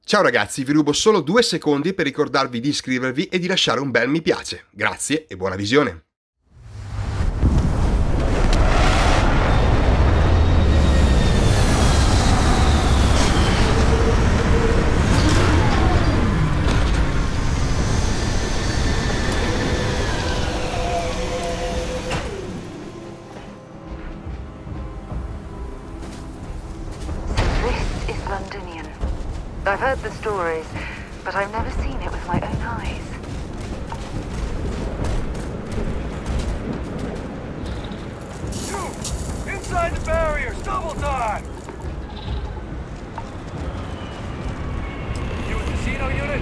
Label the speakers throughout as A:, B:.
A: Ciao ragazzi, vi rubo solo 2 secondi per ricordarvi di iscrivervi e di lasciare un bel mi piace. Grazie e buona visione!
B: I've heard the stories, but I've never seen it with my own eyes.
C: You! Inside the barriers! Double time! You a casino unit?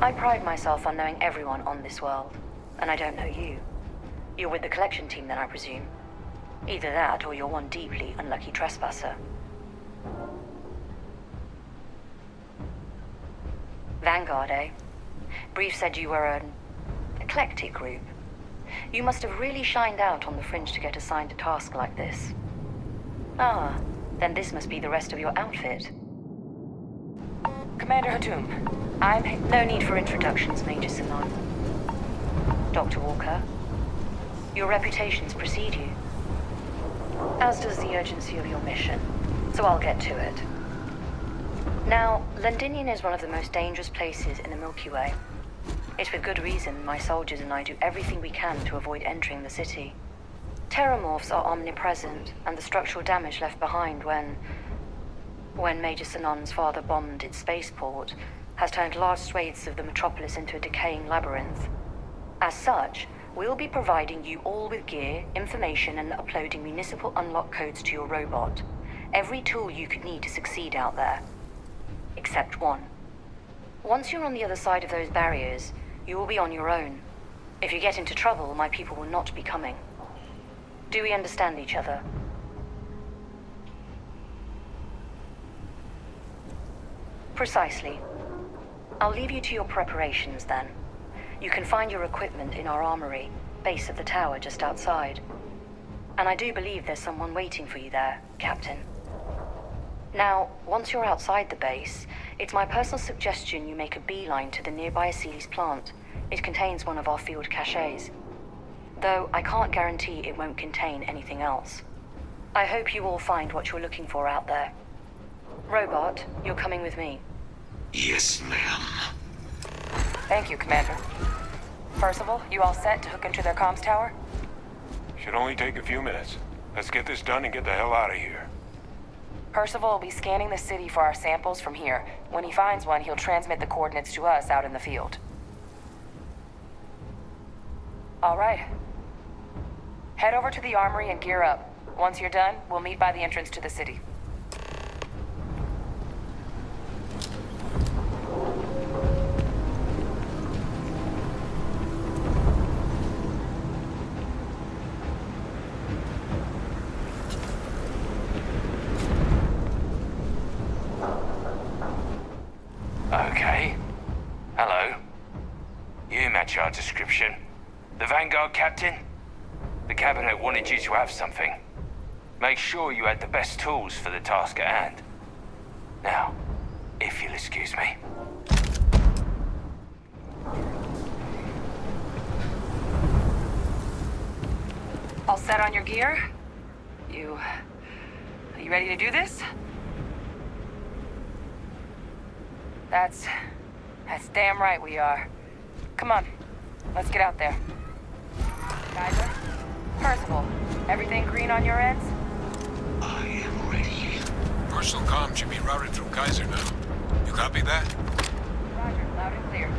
B: I pride myself on knowing everyone on this world, and I don't know you. You're with the collection team then, I presume. Either that, or you're one deeply unlucky trespasser. Vanguard, eh? Brief said you were an eclectic group. You must have really shined out on the fringe to get assigned a task like this. Ah, then this must be the rest of your outfit. Commander Hatum, no need for introductions, Major Simon. Dr. Walker, your reputations precede you, as does the urgency of your mission, so I'll get to it. Now, Londinium is one of the most dangerous places in the Milky Way. It's with good reason my soldiers and I do everything we can to avoid entering the city. Terramorphs are omnipresent, and the structural damage left behind when Major Sinon's father bombed its spaceport has turned large swathes of the metropolis into a decaying labyrinth. As such, we'll be providing you all with gear, information, and uploading municipal unlock codes to your robot. Every tool you could need to succeed out there. Except one. Once you're on the other side of those barriers, you will be on your own. If you get into trouble, my people will not be coming. Do we understand each other? Precisely. I'll leave you to your preparations then. You can find your equipment in our armory, base of the tower just outside. And I do believe there's someone waiting for you there, Captain. Now, once you're outside the base, it's my personal suggestion you make a beeline to the nearby Asiles plant. It contains one of our field caches. Though I can't guarantee it won't contain anything else. I hope you all find what you're looking for out there. Robot, you're coming with me.
D: Yes, ma'am.
E: Thank you, Commander. Percival, you all set to hook into their comms tower?
C: Should only take a few minutes. Let's get this done and get the hell out of here.
E: Percival will be scanning the city for our samples from here. When he finds one, he'll transmit the coordinates to us out in the field. All right. Head over to the armory and gear up. Once you're done, we'll meet by the entrance to the city.
C: Okay. Hello. You match our description. The Vanguard captain? The cabinet wanted you to have something. Make sure you had the best tools for the task at hand. Now, if you'll excuse me.
E: All set on your gear? Are you ready to do this? That's damn right we are. Come on, let's get out there. Kaiser? Percival, everything green on your ends?
D: I am ready.
F: Personal comm should be routed through Kaiser now. You copy that?
E: Roger, loud and clear.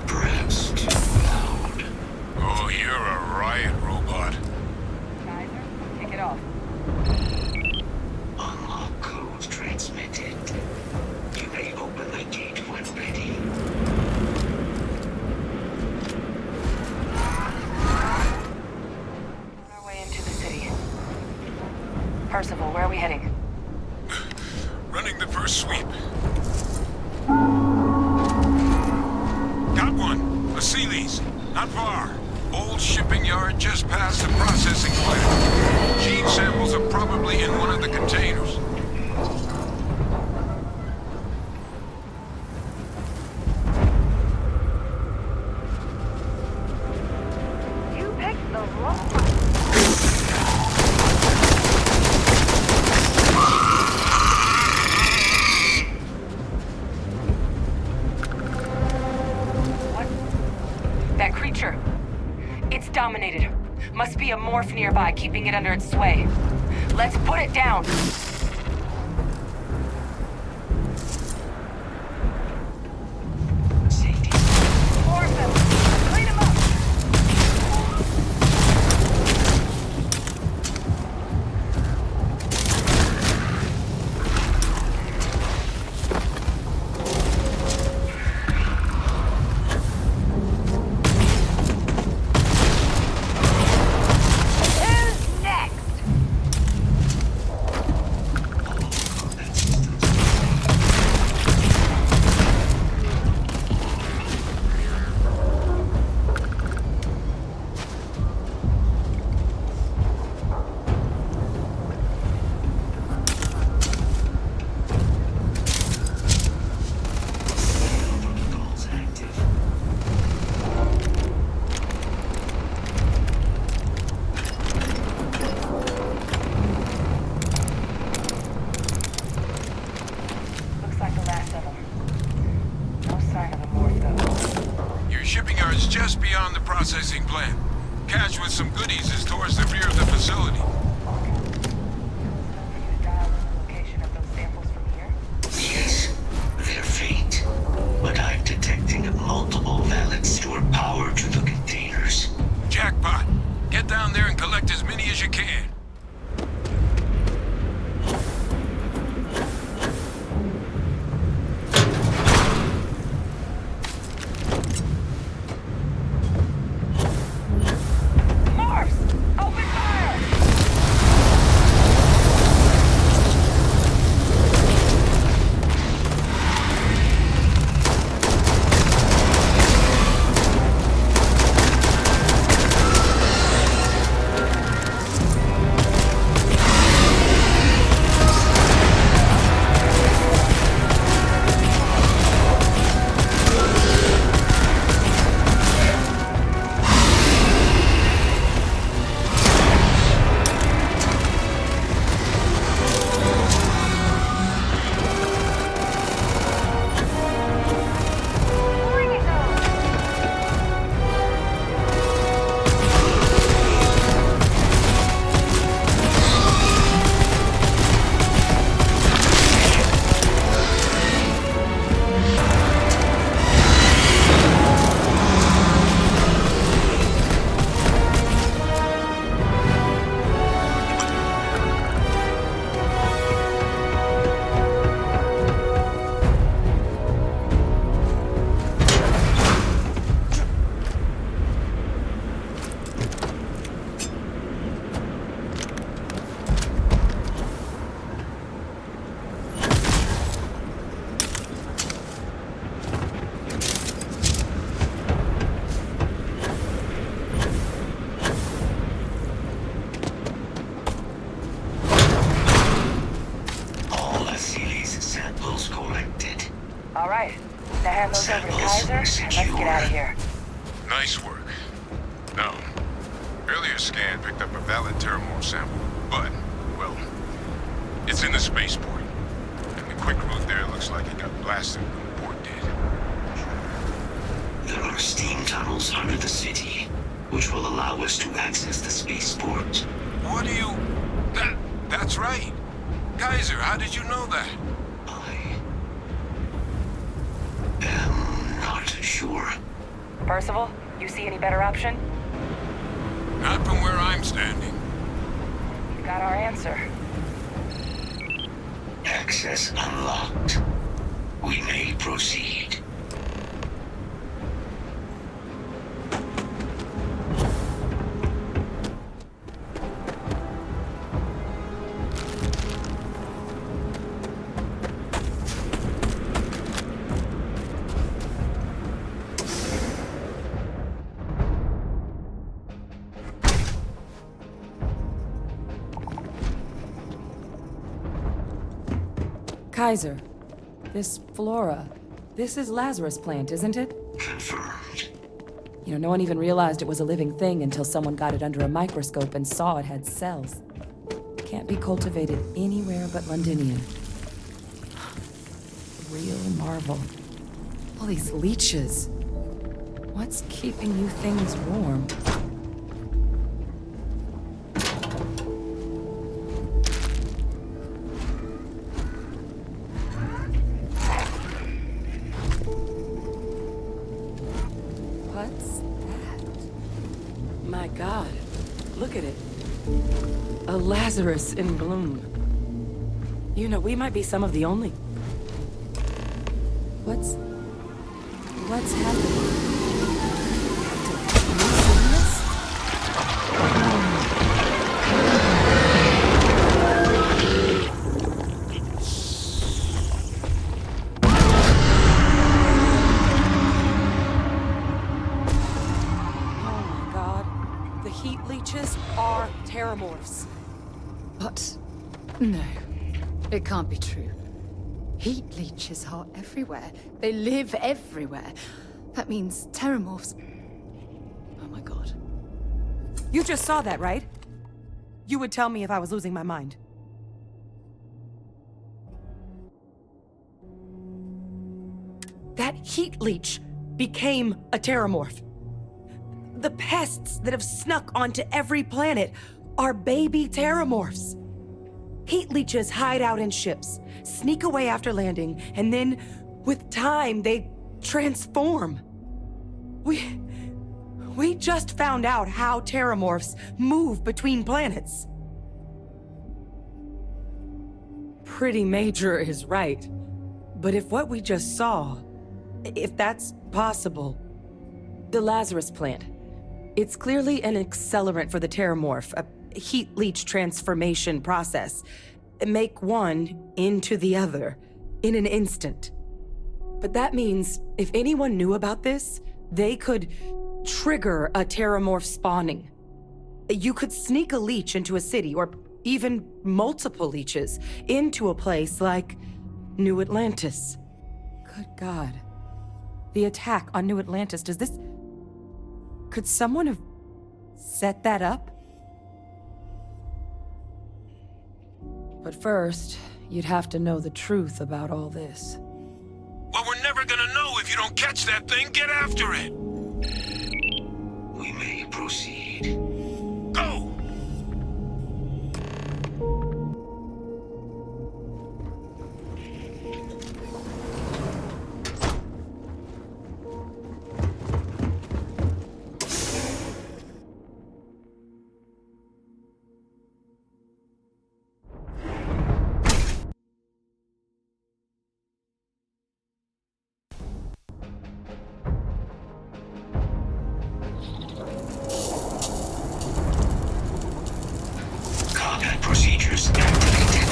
D: Perhaps too loud.
F: Oh, you're a riot robot.
E: Kaiser, kick it off.
D: Unlock codes transmitted. You may open the gate when ready.
E: On our way into the city. Percival, where are we heading?
F: Running the first sweep. Vasilis, not far. Old shipping yard just past the processing plant. Gene samples are probably in one of the containers.
E: You picked the wrong one. What? That creature. It's dominated. Must be a morph nearby, keeping it under its sway. Let's put it down.
D: Safety.
E: Morph him. Clean him up. Who's next?
D: Protocols active.
E: Looks like the last of them. No sign of a morph, though.
F: Your shipping yard's just beyond the processing plant. Cache with some goodies is towards the rear of the facility.
E: For you to dial in the location of those samples from here?
D: Yes, they're faint, but I'm detecting multiple valid stored power to the containers.
F: Jackpot. Get down there and collect as many as you can.
E: Morphs! Open fire! Bring it on!
D: All Vasilis samples collected.
E: All right. Now hand those over to Kaiser, and let's get out of here.
F: Nice work. No. Earlier scan picked up a valid terramorph sample, but, well, it's in the spaceport. And the quick route there looks like it got blasted when the port did.
D: There are steam tunnels under the city, which will allow us to access the spaceport.
F: What do you... That's right. Kaiser, how did you know that?
D: I am not sure.
E: Percival, you see any better option?
F: Not from where I'm standing.
E: You got our answer.
D: Access unlocked. We may proceed.
E: Kaiser, this flora, this is Lazarus plant, isn't it?
D: Confirmed.
E: You know, no one even realized it was a living thing until someone got it under a microscope and saw it had cells. Can't be cultivated anywhere but Londinium. Real marvel. All these leeches. What's keeping you things warm? What's that? My God, look at it. A Lazarus in bloom. You know, we might be some of the only. What's happening? Have you seen this? Oh my God. The heat leeches are terramorphs.
G: What? No, it can't be true. Heat leeches are everywhere. They live everywhere. That means terramorphs. Oh my God.
E: You just saw that, right? You would tell me if I was losing my mind. That heat leech became a terramorph. The pests that have snuck onto every planet are baby terramorphs. Heat leeches hide out in ships, sneak away after landing, and then, with time, they transform. We just found out how terramorphs move between planets. Pretty major is right. But if what we just saw, if that's possible, the Lazarus plant, it's clearly an accelerant for the terramorph, a heat leech transformation process. Make one into the other in an instant. But that means if anyone knew about this, they could trigger a terramorph spawning. You could sneak a leech into a city, or even multiple leeches, into a place like New Atlantis. Good God. The attack on New Atlantis, could someone have set that up? But first, you'd have to know the truth about all this.
F: Well, we're never gonna know if you don't catch that thing. Get after it.
D: We may proceed.
F: Go!
D: Procedures activated.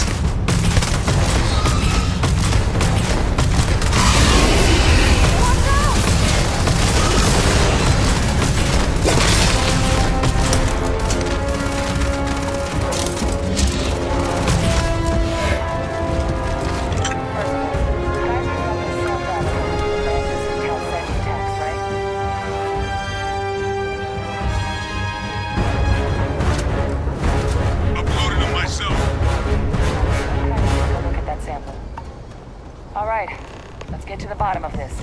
E: Bottom of this.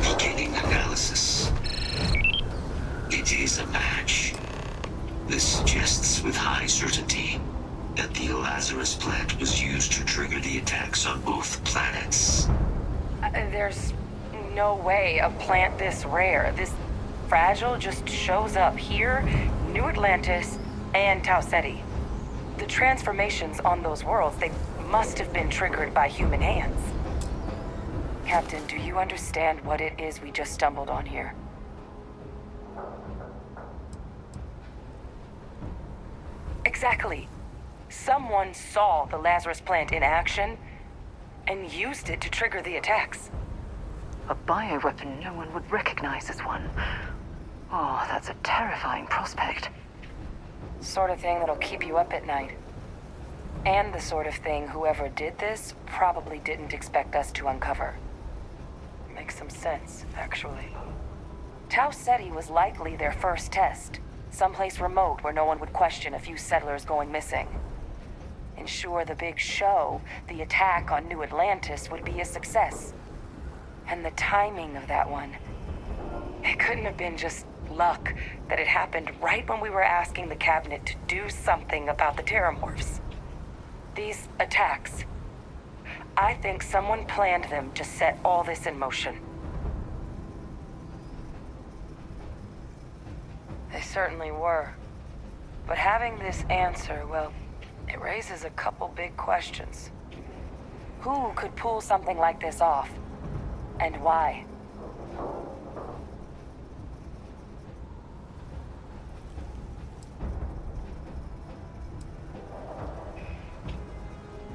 D: Beginning analysis. It is a match. This suggests with high certainty that the Lazarus plant was used to trigger the attacks on both planets.
E: There's no way a plant this rare, this fragile, just shows up here, New Atlantis, and Tau Ceti. The transformations on those worlds, they must have been triggered by human hands. Captain, do you understand what it is we just stumbled on here? Exactly. Someone saw the Lazarus plant in action and used it to trigger the attacks. A bioweapon no one would recognize as one. Oh, that's a terrifying prospect. Sort of thing that'll keep you up at night.
B: And the sort of thing whoever did this probably didn't expect us to uncover. Makes some sense, actually. Tau Ceti was likely their first test. Someplace remote where no one would question a few settlers going missing. Ensure the big show, the attack on New Atlantis, would be a success. And the timing of that one. It couldn't have been just luck that it happened right when we were asking the cabinet to do something about the terramorphs. These attacks. I think someone planned them to set all this in motion. They certainly were. But having this answer, well, it raises a couple big questions. Who could pull something like this off? And why?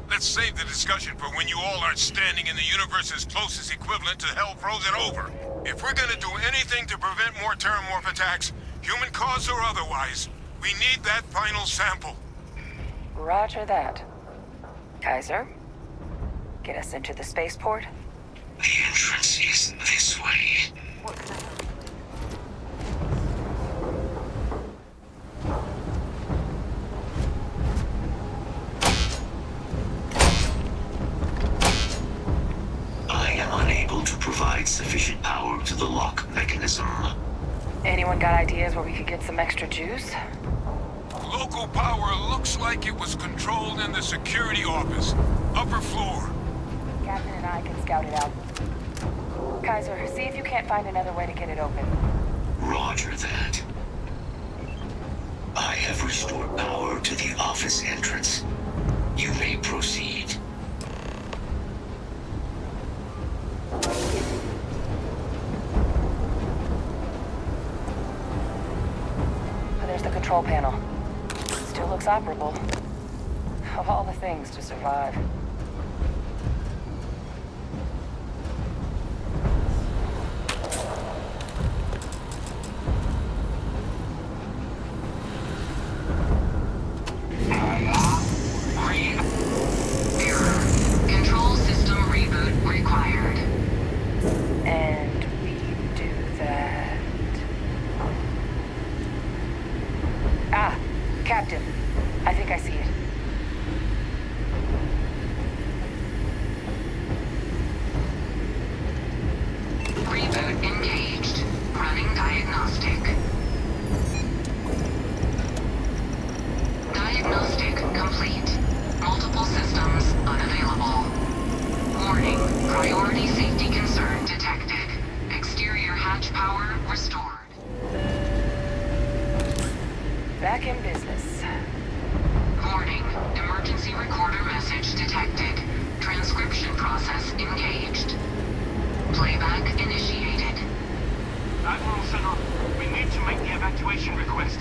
F: Let's save the discussion for when you all aren't standing in the universe's closest equivalent to hell frozen over. If we're gonna do anything to prevent more terramorph attacks, human cause or otherwise, we need that final sample.
B: Roger that. Kaiser, get us into the spaceport?
D: The entrance is this way. I am unable to provide sufficient power to the lock mechanism.
B: Anyone got ideas where we could get some extra juice?
F: Local power looks like it was controlled in the security office. Upper floor.
B: Captain and I can scout it out. Kaiser, see if you can't find another way to get it open.
D: Roger that. I have restored power to the office entrance. You may proceed.
B: There's the control panel. Still looks operable. Of all the things to survive.
H: Control system reboot required.
B: And we do that. Ah, Captain. I think I see it.
H: Reboot engaged. Running diagnostic. Diagnostic complete. Multiple systems unavailable. Warning, priority safety concern detected. Exterior hatch power restored.
B: Back in business.
H: Warning, emergency recorder message detected. Transcription process engaged. Playback initiated.
I: Admiral Center, we need to make the evacuation request.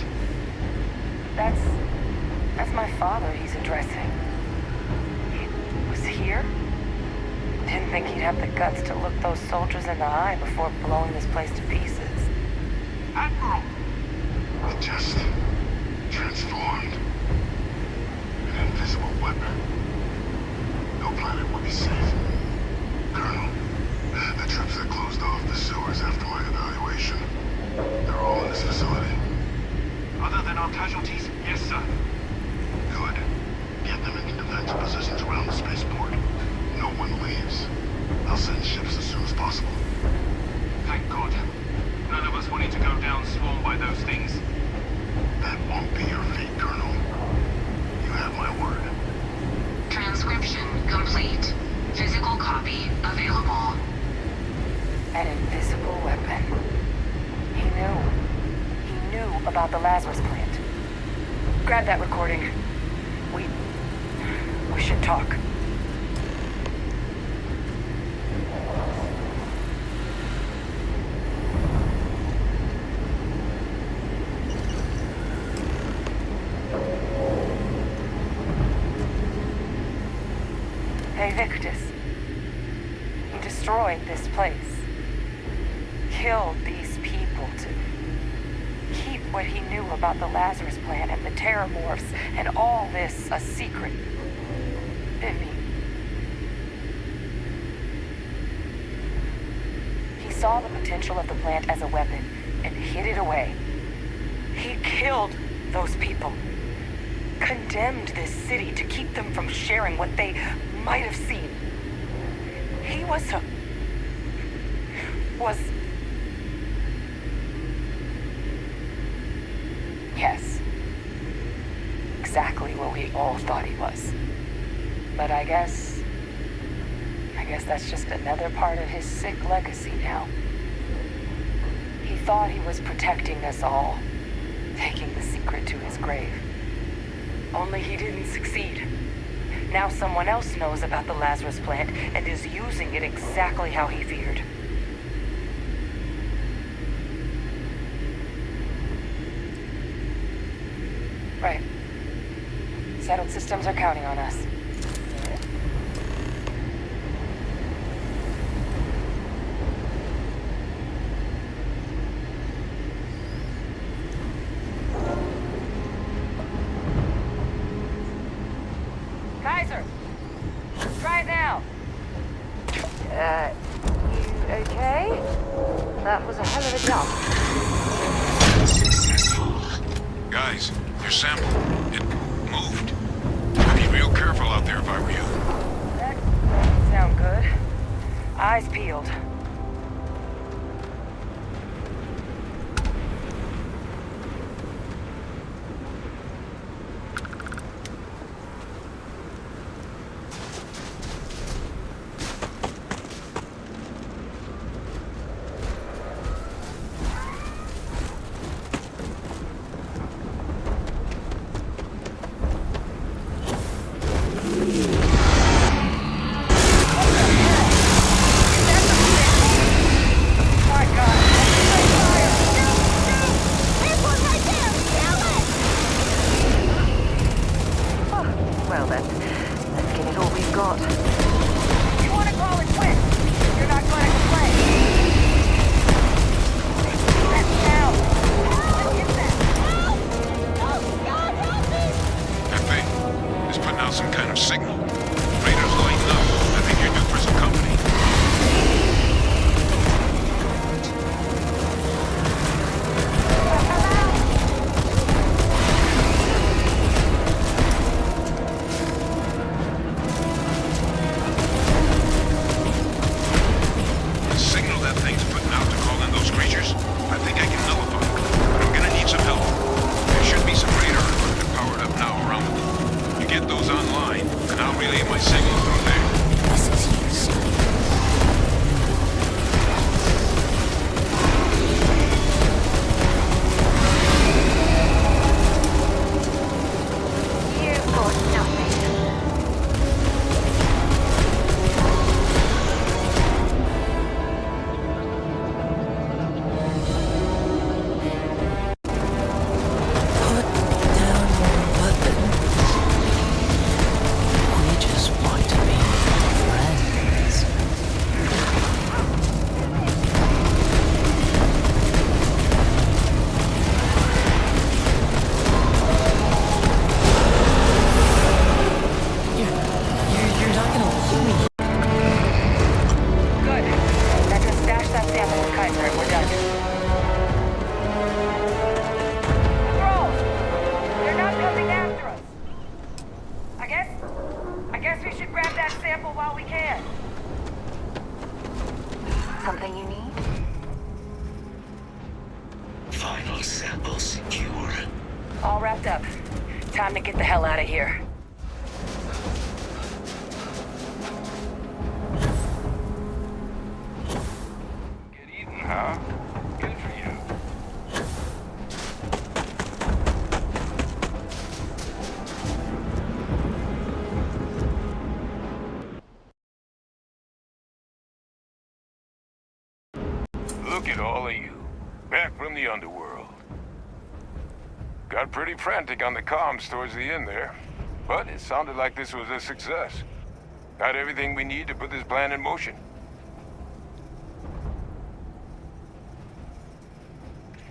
B: That's my father he's addressing. He was here? Didn't think he'd have the guts to look those soldiers in the eye before blowing this place to pieces.
I: Admiral!
F: It just transformed. An invisible weapon. No planet will be safe. Colonel, the troops that closed off the sewers after my evaluation, they're all in this facility.
I: Other than our casualties, yes, sir.
F: Good. Get them into defensive positions around the spaceport. No one leaves. I'll send ships as soon as possible.
I: Thank God. None of us wanted to go down swarmed by those things.
F: That won't be your fate, Colonel. You have my word.
H: Transcription complete. Physical copy available.
B: An invisible weapon. He knew about the Lazarus plant. Grab that recording. We should talk. Hey, Victus. He destroyed this place. Killed these people to keep what he knew about the Lazarus plant and the terramorphs and all this a secret. in me. He saw the potential of the plant as a weapon and hid it away. He killed those people. Condemned this city to keep them from sharing what they might have seen. He was yes, exactly what we all thought he was. But I guess that's just another part of his sick legacy now. He thought he was protecting us all, taking the secret to his grave. Only he didn't succeed. Now someone else knows about the Lazarus plant and is using it exactly how he feared. Right. Settled systems are counting on us. Kaiser! Try it now! You okay? That was a hell of a jump.
F: Guys, your sample, it moved. I'd be real careful out there if I were you.
B: That sound good. Eyes peeled. Well then, let's give it all we've got. You want to call it quits? You're not going to complain. That's down. Let's get that. Help! Oh, God, help me!
F: That thing is putting out some kind of signal. Radar's lighting up. I think you're due for some company.
B: Something you need?
D: Final sample secure.
B: All wrapped up. Time to get the hell out of here.
C: Get eaten, huh? Good for you. Look at all of you. Back from the underworld. Got pretty frantic on the comms towards the end there. But it sounded like this was a success. Got everything we need to put this plan in motion.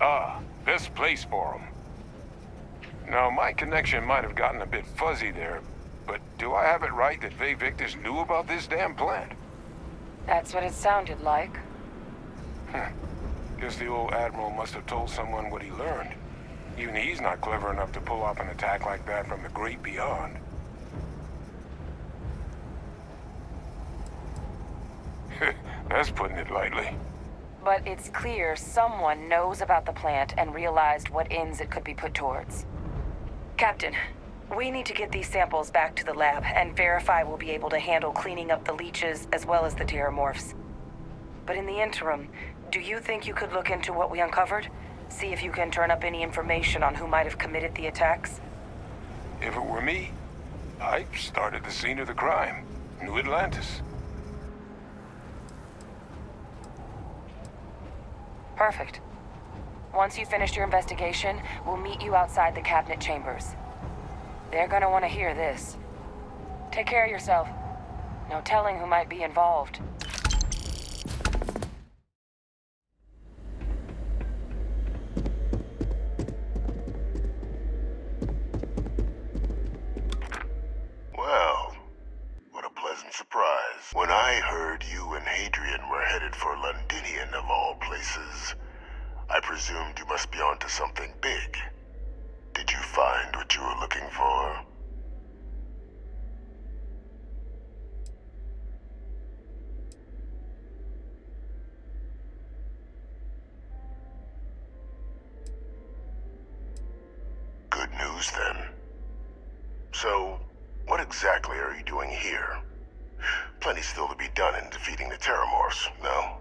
C: Ah, best place for them. Now, my connection might have gotten a bit fuzzy there,
F: But do I have it right that Vae Victus knew about this damn plant?
B: That's what it sounded like.
F: Guess the old Admiral must have told someone what he learned. Even he's not clever enough to pull off an attack like that from the great beyond. That's putting it lightly.
B: But it's clear someone knows about the plant and realized what ends it could be put towards. Captain, we need to get these samples back to the lab and verify we'll be able to handle cleaning up the leeches as well as the terramorphs. But in the interim, do you think you could look into what we uncovered? See if you can turn up any information on who might have committed the attacks?
F: If it were me, I'd start at the scene of the crime, New Atlantis.
B: Perfect. Once you've finished your investigation, we'll meet you outside the cabinet chambers. They're gonna want to hear this. Take care of yourself. No telling who might be involved.
J: Well, what a pleasant surprise. When I heard you and Hadrian were headed for Londinian of all places, I presumed you must be onto something big. Did you find what you were looking for? Good news then. So, what exactly are you doing here? Plenty still to be done in defeating the Terramorphs, no?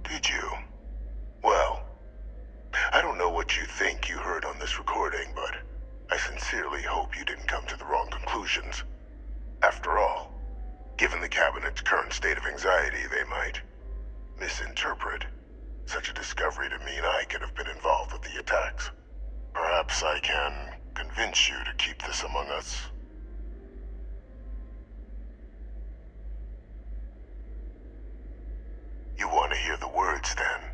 J: Did you? Well, I don't know what you think you heard on this recording, but I sincerely hope you didn't come to the wrong conclusions. After all, given the Cabinet's current state of anxiety, they might misinterpret such a discovery to mean I could have been involved with the attacks. Perhaps I can convince you to keep this among us. You want to hear the words, then?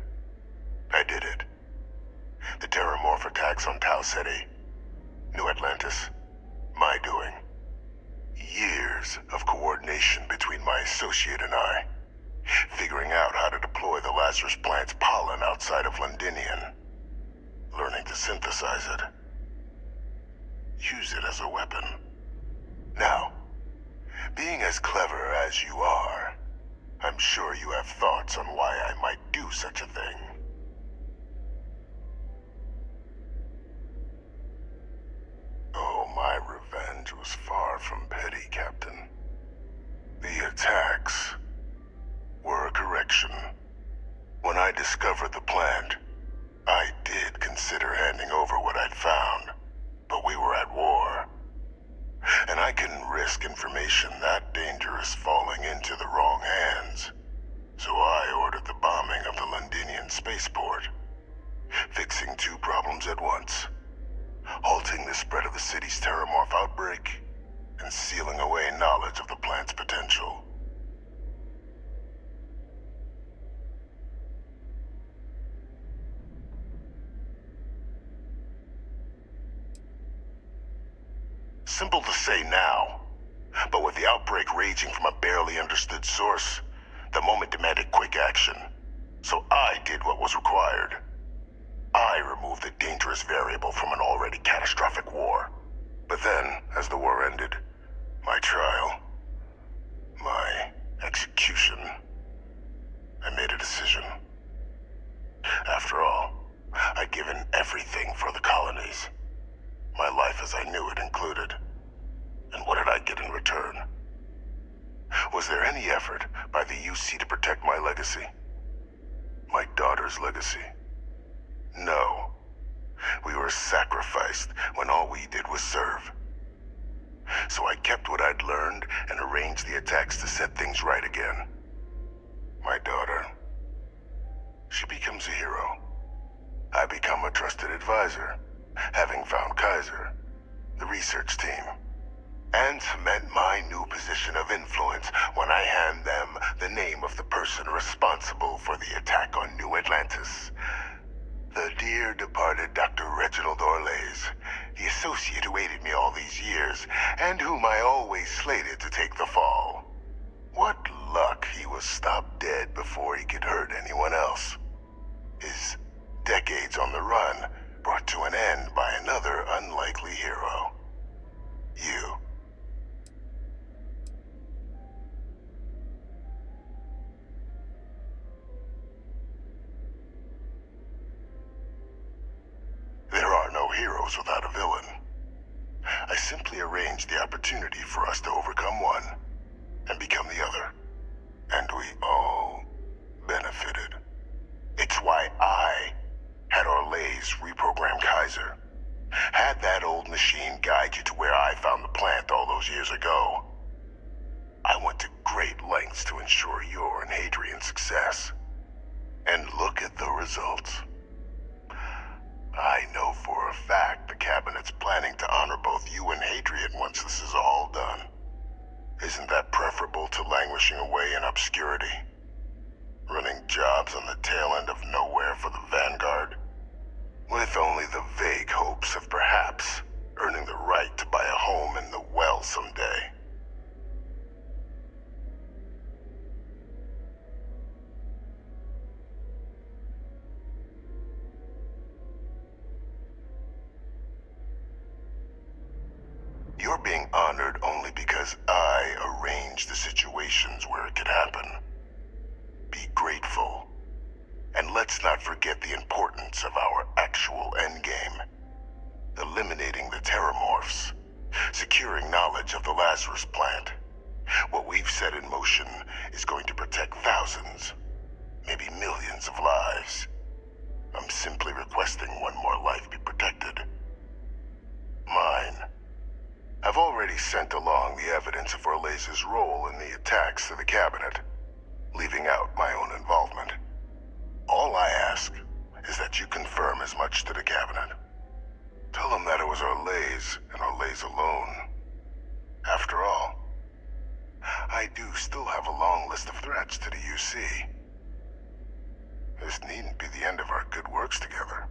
J: I did it. The Terramorph attacks on Tau Ceti, New Atlantis, my doing. Years of coordination between my associate and I, figuring out how to deploy the Lazarus plant's pollen outside of Londinian, learning to synthesize it, use it as a weapon. Now, being as clever as you are, I'm sure you have thoughts on why I might do such a thing. Oh, my revenge was far from petty, Captain. The attacks were a correction. When I discovered the plant, I did consider handing over what I'd found, but we were at war. And I couldn't risk information that dangerous falling into the wrong hands. So I ordered the bombing of the Londinian spaceport, fixing two problems at once: halting the spread of the city's Terramorph outbreak, and sealing away knowledge of the plant's potential. Simple to say now, but with the outbreak raging from a barely understood source, the moment demanded quick action. So I did what was required. I removed the dangerous variable from an already catastrophic war. But then, as the war ended, my trial, my execution, I made a decision. After all, I'd given everything for the colonies. My life as I knew it included. And what did I get in return? Was there any effort by the U.C. to protect my legacy? My daughter's legacy? No. We were sacrificed when all we did was serve. So I kept what I'd learned and arranged the attacks to set things right again. My daughter, she becomes a hero. I become a trusted advisor, having found Kaiser, the research team, and cement my new position of influence when I hand them the name of the person responsible for the attack on New Atlantis. The dear departed Dr. Reginald Orlays the associate who aided me all these years, and whom I always slated to take the fall. What luck he was stopped dead before he could hurt anyone else. His decades on the run brought to an end by another unlikely hero. You. There are no heroes without a villain. I simply arranged the opportunity for us to overcome one and become the other. And we all benefited. It's why I had Orlays reprogram Kaiser. Had that old machine guide you to where I found the plant all those years ago. I went to great lengths to ensure your and Hadrian's success. And look at the results. I know for a fact the Cabinet's planning to honor both you and Hadrian once this is all done. Isn't that preferable to languishing away in obscurity? Running jobs on the tail end of nowhere for the Vanguard? With only the vague hopes of perhaps earning the right to buy a home in the well someday. You're being honored only because I arranged the situations where it could happen. Be grateful. And let's not forget the importance of our actual endgame. Eliminating the terramorphs. Securing knowledge of the Lazarus plant. What we've set in motion is going to protect thousands, maybe millions of lives. I'm simply requesting one more life be protected. Mine. I've already sent along the evidence of Orlays' role in the attacks to the Cabinet, leaving out my own involvement. All I ask is that you confirm as much to the Cabinet. Tell them that it was Orlays and Orlays alone. After all, I do still have a long list of threats to the U.C. This needn't be the end of our good works together.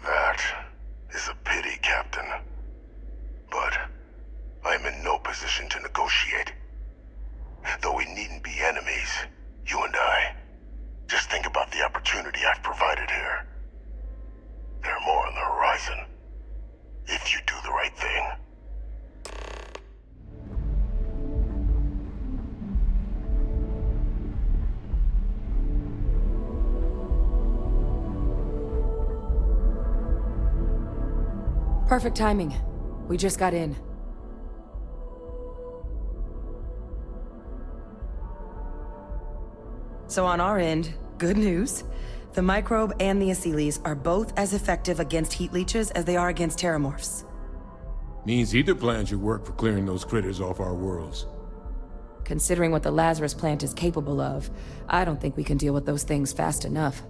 J: That is a pity, Captain. But I'm in no position to negotiate. Though we needn't be enemies, you and I. Just think about the opportunity I've provided here. There are more on the horizon. If you do the right thing.
E: Perfect timing. We just got in. So on our end, good news. The microbe and the acyles are both as effective against heat leeches as they are against terramorphs.
K: Means either plan should work for clearing those critters off our worlds.
E: Considering what the Lazarus plant is capable of, I don't think we can deal with those things fast enough.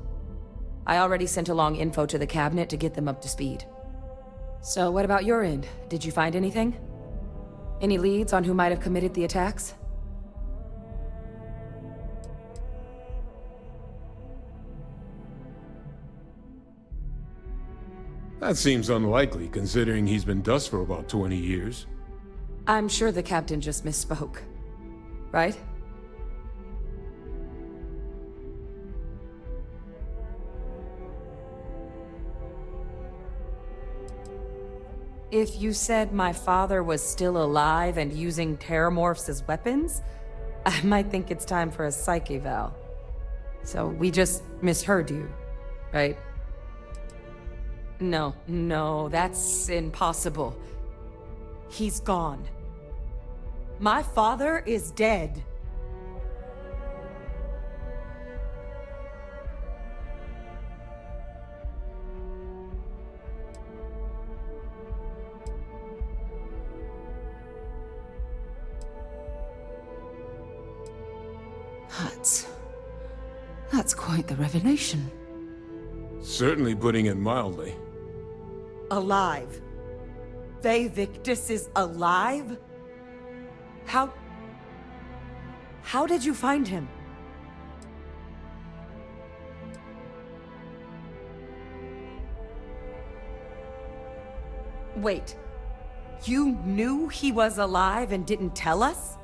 E: I already sent along info to the Cabinet to get them up to speed. So what about your end? Did you find anything? Any leads on who might have committed the attacks?
K: That seems unlikely, considering he's been dust for about 20 years.
E: I'm sure the Captain just misspoke. Right? If you said my father was still alive and using terramorphs as weapons, I might think it's time for a psych eval. So we just misheard you, right? No, that's impossible. He's gone. My father is dead.
G: That's quite the revelation.
K: Certainly putting it mildly.
E: Alive. Vae Victus is alive? How How did you find him? Wait. You knew he was alive and didn't tell us?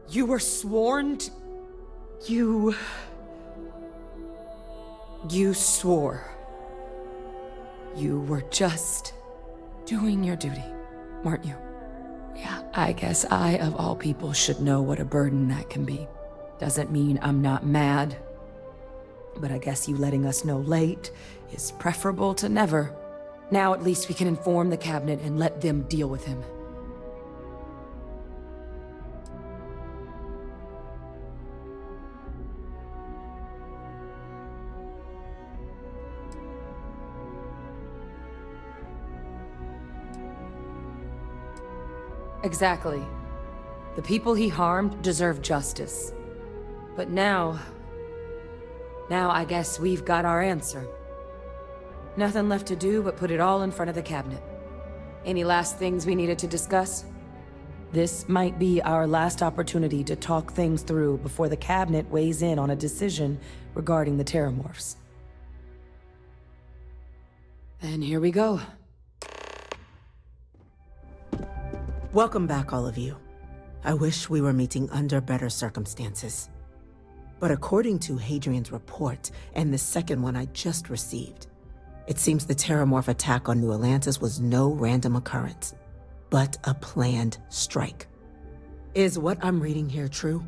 E: You were sworn to... You swore. You were just doing your duty, weren't you? Yeah, I guess I, of all people, should know what a burden that can be. Doesn't mean I'm not mad. But I guess you letting us know late is preferable to never. Now at least we can inform the cabinet and let them deal with him. Exactly. The people he harmed deserve justice. But now I guess we've got our answer. Nothing left to do but put it all in front of the cabinet. Any last things we needed to discuss? This might be our last opportunity to talk things through before the cabinet weighs in on a decision regarding the Terramorphs. Then here we go.
L: Welcome back, all of you. I wish we were meeting under better circumstances. But according to Hadrian's report, and the second one I just received, it seems the Terramorph attack on New Atlantis was no random occurrence, but a planned strike. Is what I'm reading here true?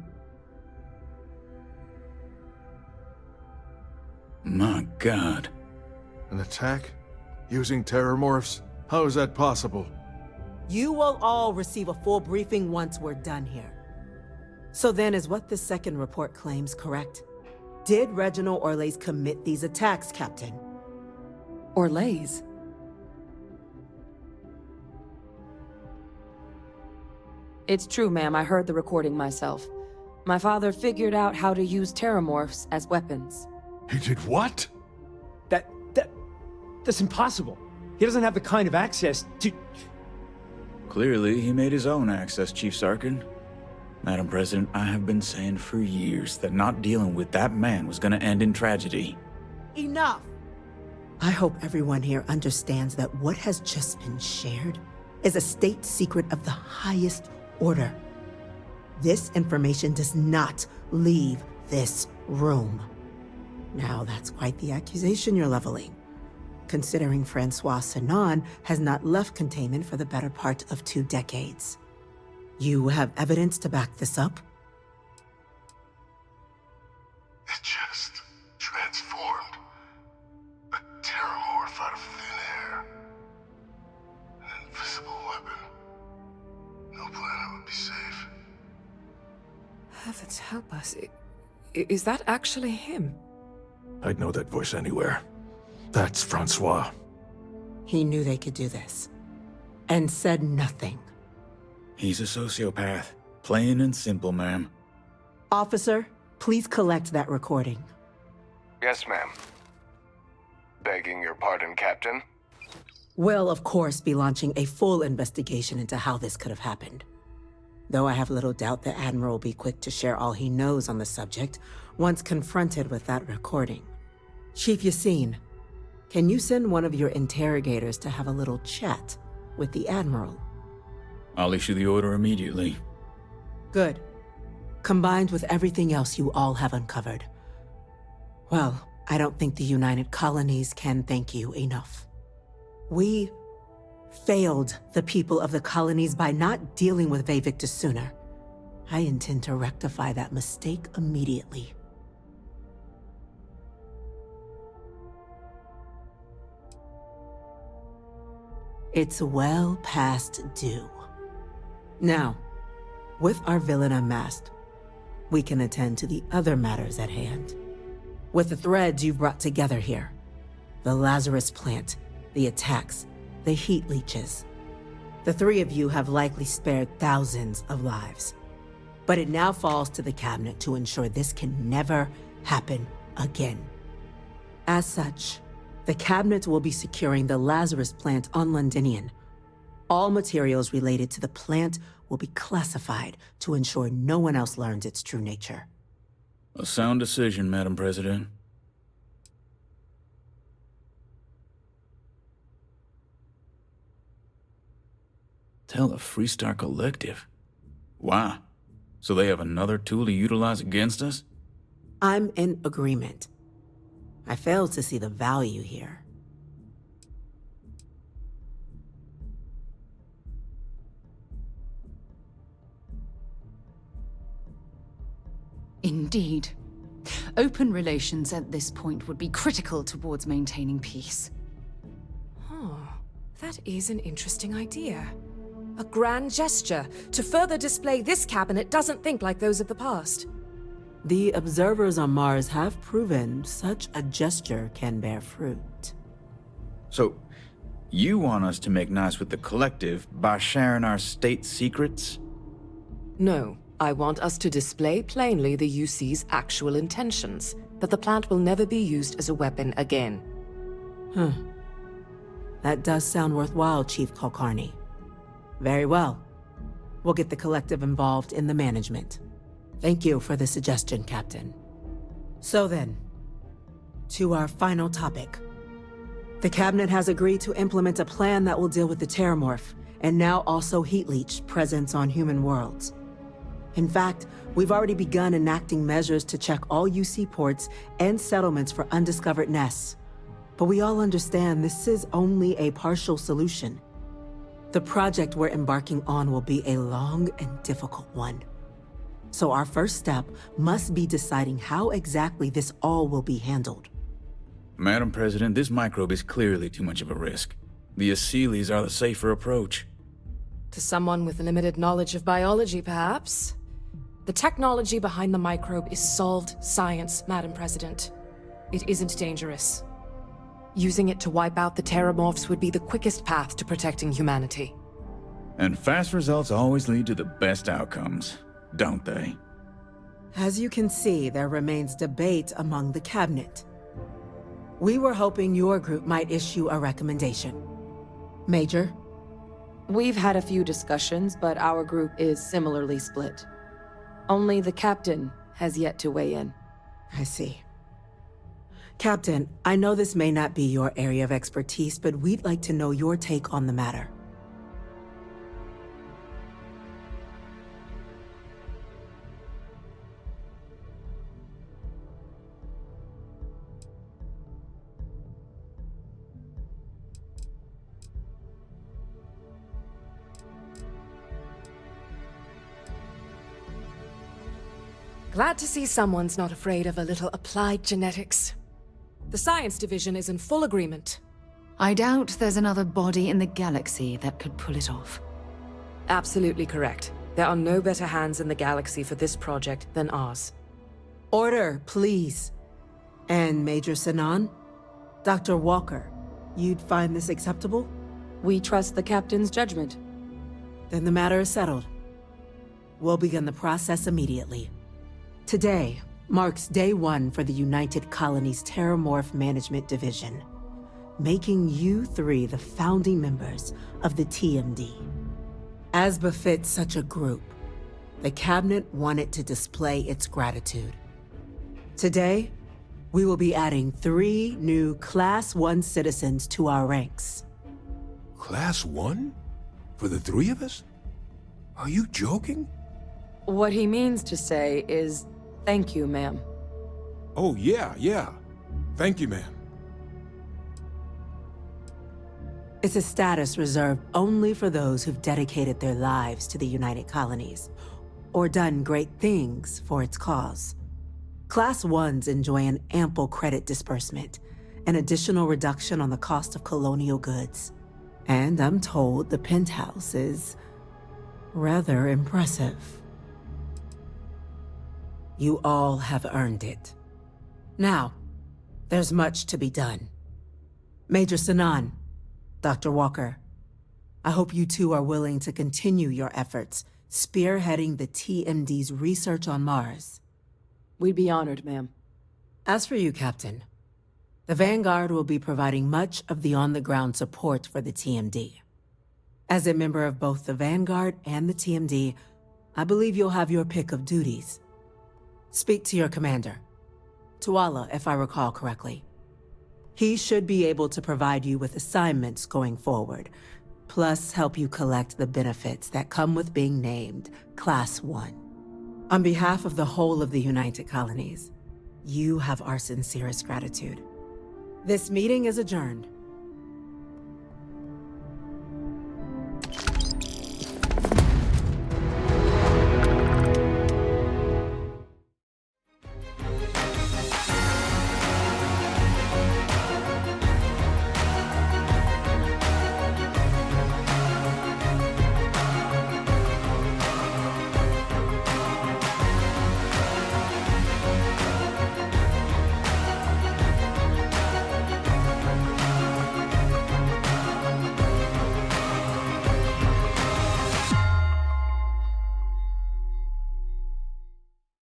M: My God.
N: An attack? Using Terramorphs? How is that possible?
L: You will all receive a full briefing once we're done here. So then, is what the second report claims correct? Did Reginald Orlays commit these attacks, Captain?
E: Orlays? It's true, ma'am. I heard the recording myself. My father figured out how to use Terramorphs as weapons.
N: He did what?
O: That's impossible. He doesn't have the kind of access to...
M: Clearly, he made his own access, Chief Sarkin. Madam President, I have been saying for years that not dealing with that man was gonna end in tragedy.
L: Enough! I hope everyone here understands that what has just been shared is a state secret of the highest order. This information does not leave this room. Now, that's quite the accusation you're leveling, considering Francois Sinon has not left containment for the better part of 2 decades. You have evidence to back this up?
J: It just transformed. A Terramorph out of thin air. An invisible weapon. No planet would be safe.
E: Heavens help us. Is that actually him?
N: I'd know that voice anywhere. That's Francois.
L: He knew they could do this, and said nothing.
M: He's a sociopath. Plain and simple, ma'am.
L: Officer, please collect that recording.
P: Yes, ma'am. Begging your pardon, Captain?
L: We'll, of course, be launching a full investigation into how this could have happened. Though I have little doubt the Admiral will be quick to share all he knows on the subject once confronted with that recording. Chief Yassine, can you send one of your interrogators to have a little chat with the Admiral?
M: I'll issue the order immediately.
L: Good. Combined with everything else you all have uncovered. Well, I don't think the United Colonies can thank you enough. We failed the people of the colonies by not dealing with Vae Victus sooner. I intend to rectify that mistake immediately. It's well past due. Now, with our villain unmasked, we can attend to the other matters at hand. With the threads you've brought together here, the Lazarus plant, the attacks, the heat leeches, the 3 of you have likely spared thousands of lives. But it now falls to the cabinet to ensure this can never happen again. As such, the cabinet will be securing the Lazarus plant on Londinian, All materials related to the plant will be classified to ensure no one else learns its true nature.
M: A sound decision, Madam President. Tell the Freestar Collective? Wow. So they have another tool to utilize against us?
L: I'm in agreement. I fail to see the value here.
G: Indeed. Open relations at this point would be critical towards maintaining peace.
E: Oh, that is an interesting idea. A grand gesture to further display this cabinet doesn't think like those of the past.
L: The observers on Mars have proven such a gesture can bear fruit.
M: So, you want us to make nice with the Collective by sharing our state secrets?
E: No, I want us to display plainly the UC's actual intentions, that the plant will never be used as a weapon again.
L: That does sound worthwhile, Chief Kulkarni. Very well. We'll get the Collective involved in the management. Thank you for the suggestion, Captain. So then, to our final topic. The Cabinet has agreed to implement a plan that will deal with the Terramorph, and now also Heat Leech presence on human worlds. In fact, we've already begun enacting measures to check all UC ports and settlements for undiscovered nests. But we all understand this is only a partial solution. The project we're embarking on will be a long and difficult one. So our first step must be deciding how exactly this all will be handled.
M: Madam President, this microbe is clearly too much of a risk. The Asylees are the safer approach.
E: To someone with limited knowledge of biology, perhaps? The technology behind the microbe is solved science, Madam President. It isn't dangerous. Using it to wipe out the Terramorphs would be the quickest path to protecting humanity.
M: And fast results always lead to the best outcomes, don't they?
L: As you can see, there remains debate among the Cabinet. We were hoping your group might issue a recommendation. Major?
E: We've had a few discussions, but our group is similarly split. Only the Captain has yet to weigh in.
L: I see. Captain, I know this may not be your area of expertise, but we'd like to know your take on the matter.
E: Glad to see someone's not afraid of a little applied genetics. The science division is in full agreement.
G: I doubt there's another body in the galaxy that could pull it off.
E: Absolutely correct. There are no better hands in the galaxy for this project than ours.
L: Order, please. And Major Sinan? Dr. Walker, you'd find this acceptable?
E: We trust the Captain's judgment.
L: Then the matter is settled. We'll begin the process immediately. Today marks day one for the United Colonies Terramorph Management Division, making you three the founding members of the TMD. As befits such a group, the Cabinet wanted to display its gratitude. Today, we will be adding 3 new Class 1 citizens to our ranks.
F: Class 1? For the 3 of us? Are you joking?
E: What he means to say is, thank you, ma'am.
F: Oh, yeah. Thank you, ma'am.
L: It's a status reserved only for those who've dedicated their lives to the United Colonies, or done great things for its cause. Class 1s enjoy an ample credit disbursement, an additional reduction on the cost of colonial goods. And I'm told the penthouse is rather impressive. You all have earned it. Now, there's much to be done. Major Sinan, Dr. Walker, I hope you two are willing to continue your efforts spearheading the TMD's research on Mars.
E: We'd be honored, ma'am.
L: As for you, Captain, the Vanguard will be providing much of the on-the-ground support for the TMD. As a member of both the Vanguard and the TMD, I believe you'll have your pick of duties. Speak to your commander, Tuala, if I recall correctly. He should be able to provide you with assignments going forward, plus help you collect the benefits that come with being named Class 1. On behalf of the whole of the United Colonies, you have our sincerest gratitude. This meeting is adjourned.